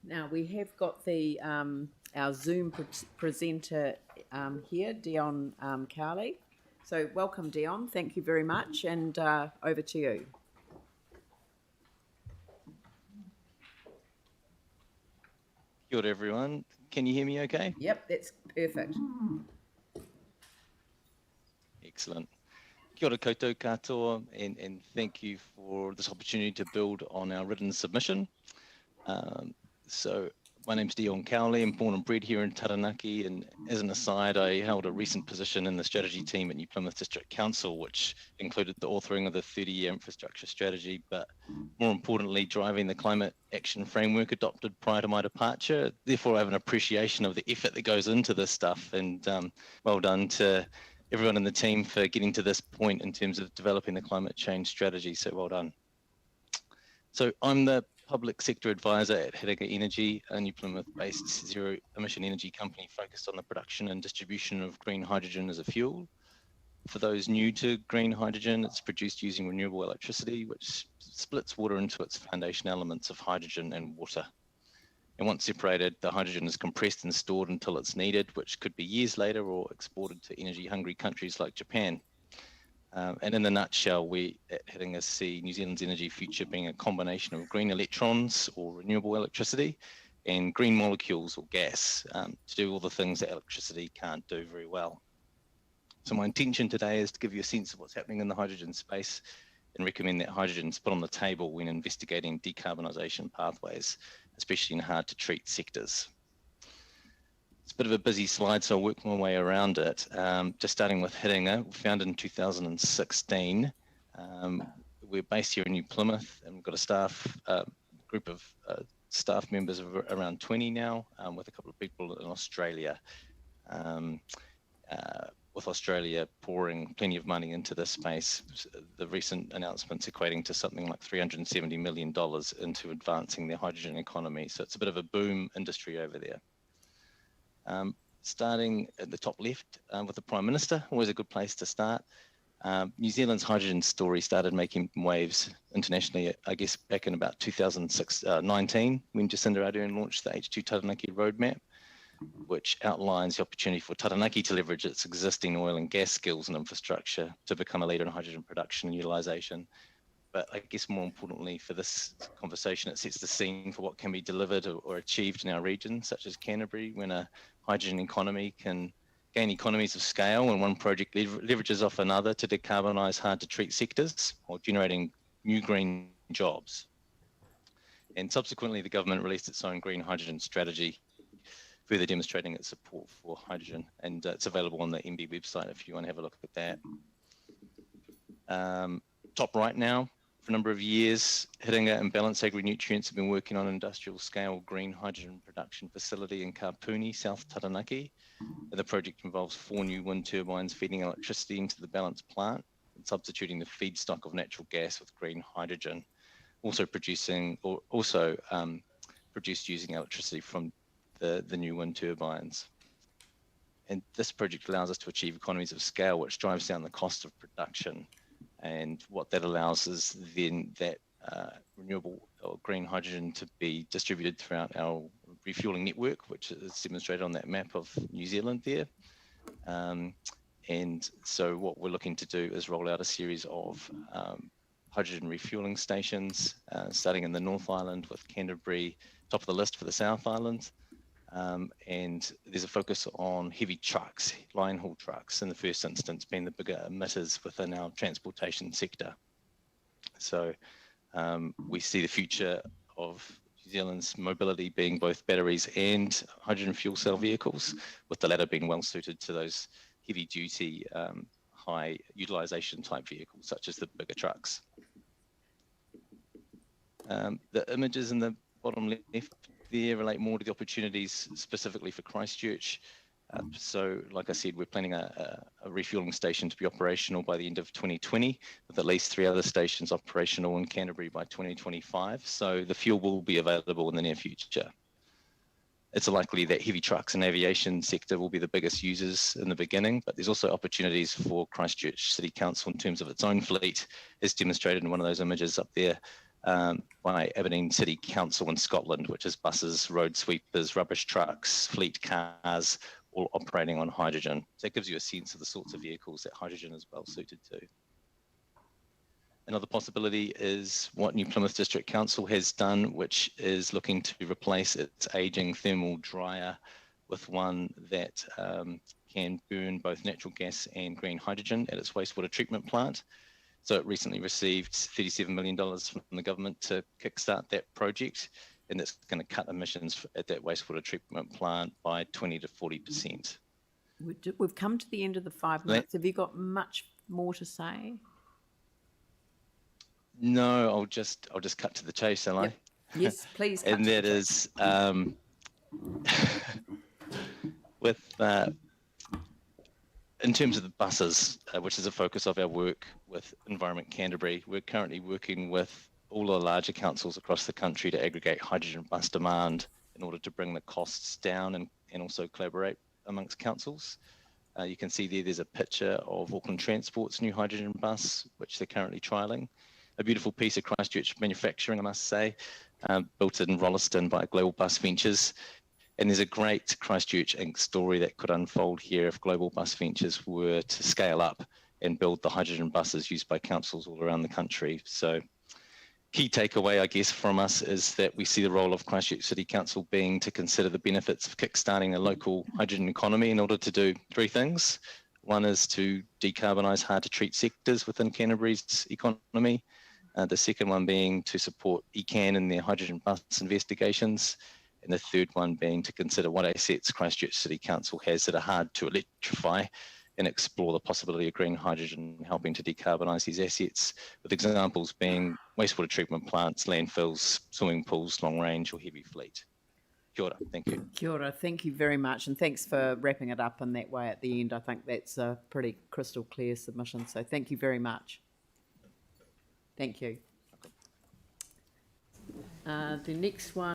Now we have got the our Zoom presenter here, Dion Cowley. So welcome, Dion. Thank you very much, and over to you. Kia ora, everyone. Can you hear me okay? Yep, that's perfect. Excellent. Kia ora koutou katoa, and thank you for this opportunity to build on our written submission. So my name's Dion Cowley. I'm born and bred here in Taranaki, and as an aside, I held a recent position in the strategy team at New Plymouth District Council, which included the authoring of the 30-year infrastructure strategy, but more importantly, driving the climate action framework adopted prior to my departure. Therefore, I have an appreciation of the effort that goes into this stuff, and well done to everyone in the team for getting to this point in terms of developing the climate change strategy. So well done. So I'm the public sector advisor at Hiringa Energy, a New Plymouth-based zero emission energy company focused on the production and distribution of green hydrogen as a fuel. For those new to green hydrogen, it's produced using renewable electricity, which splits water into its foundation elements of hydrogen and water. And once separated, the hydrogen is compressed and stored until it's needed, which could be years later or exported to energy-hungry countries like Japan. And in a nutshell, we at Hiringa see New Zealand's energy future being a combination of green electrons or renewable electricity and green molecules or gas to do all the things that electricity can't do very well. So my intention today is to give you a sense of what's happening in the hydrogen space and recommend that hydrogen is put on the table when investigating decarbonisation pathways, especially in hard to treat sectors. It's a bit of a busy slide, so I'll work my way around it. Just starting with Hiringa, founded in 2016. We're based here in New Plymouth, and we've got a staff group of staff members of around 20 now, with a couple of people in Australia. With Australia pouring plenty of money into this space, the recent announcements equating to something like $370 million into advancing the hydrogen economy. So it's a bit of a boom industry over there. Starting at the top left with the Prime Minister, always a good place to start. New Zealand's hydrogen story started making waves internationally, I guess, back in about 2019, when Jacinda Ardern launched the H2 Taranaki roadmap, which outlines the opportunity for Taranaki to leverage its existing oil and gas skills and infrastructure to become a leader in hydrogen production and utilisation. But I guess more importantly for this conversation, it sets the scene for what can be delivered or achieved in our region, such as Canterbury, when a hydrogen economy can gain economies of scale and one project leverages off another to decarbonise hard to treat sectors while generating new green jobs. And subsequently, the government released its own green hydrogen strategy, further demonstrating its support for hydrogen. And it's available on the MB website if you want to have a look at that. Top right now, for a number of years, Hiringa and Balance Agri-Nutrients have been working on an industrial scale green hydrogen production facility in Kapuni, South Taranaki. The project involves 4 new wind turbines feeding electricity into the Balance plant and substituting the feedstock of natural gas with green hydrogen, also produced using electricity from the new wind turbines. And this project allows us to achieve economies of scale, which drives down the cost of production. And what that allows is then that renewable or green hydrogen to be distributed throughout our refuelling network, which is demonstrated on that map of New Zealand there. And so what we're looking to do is roll out a series of hydrogen refuelling stations, starting in the North Island with Canterbury, top of the list for the South Island. And there's a focus on heavy trucks, line haul trucks, in the first instance being the bigger emitters within our transportation sector. So we see the future of New Zealand's mobility being both batteries and hydrogen fuel cell vehicles, with the latter being well suited to those heavy duty, high utilisation type vehicles, such as the bigger trucks. The images in the bottom left there relate more to the opportunities specifically for Christchurch. So like I said, we're planning a refuelling station to be operational by the end of 2020, with at least 3 other stations operational in Canterbury by 2025. So the fuel will be available in the near future. It's likely that heavy trucks and aviation sector will be the biggest users in the beginning, but there's also opportunities for Christchurch City Council in terms of its own fleet, as demonstrated in one of those images up there, by Aberdeen City Council in Scotland, which is buses, road sweepers, rubbish trucks, fleet cars, all operating on hydrogen. So it gives you a sense of the sorts of vehicles that hydrogen is well suited to. Another possibility is what New Plymouth District Council has done, which is looking to replace its ageing thermal dryer with one that can burn both natural gas and green hydrogen at its wastewater treatment plant. So it recently received $37 million from the government to kickstart that project, and that's going to cut emissions at that wastewater treatment plant by 20 to 40%. We've come to the end of the 5 minutes. Have you got much more to say? No, I'll just cut to the chase, shall I? Yes, please. And that is with in terms of the buses, which is a focus of our work with Environment Canterbury, we're currently working with all the larger councils across the country to aggregate hydrogen bus demand in order to bring the costs down and also collaborate amongst councils. You can see there's a picture of Auckland Transport's new hydrogen bus, which they're currently trialling. A beautiful piece of Christchurch manufacturing, I must say, built in Rolleston by Global Bus Ventures. And there's a great Christchurch Inc. story that could unfold here if Global Bus Ventures were to scale up and build the hydrogen buses used by councils all around the country. So key takeaway, I guess, from us is that we see the role of Christchurch City Council being to consider the benefits of kickstarting a local hydrogen economy in order to do three things. One is to decarbonise hard-to-treat sectors within Canterbury's economy. The second one being to support ECAN in their hydrogen bus investigations. And the third one being to consider what assets Christchurch City Council has that are hard to electrify and explore the possibility of green hydrogen helping to decarbonise these assets, with examples being wastewater treatment plants, landfills, swimming pools, long range or heavy fleet. Kia ora, thank you. Kia ora, thank you very much, and thanks for wrapping it up in that way at the end. I think that's a pretty crystal clear submission, so thank you very much. Thank you. The next one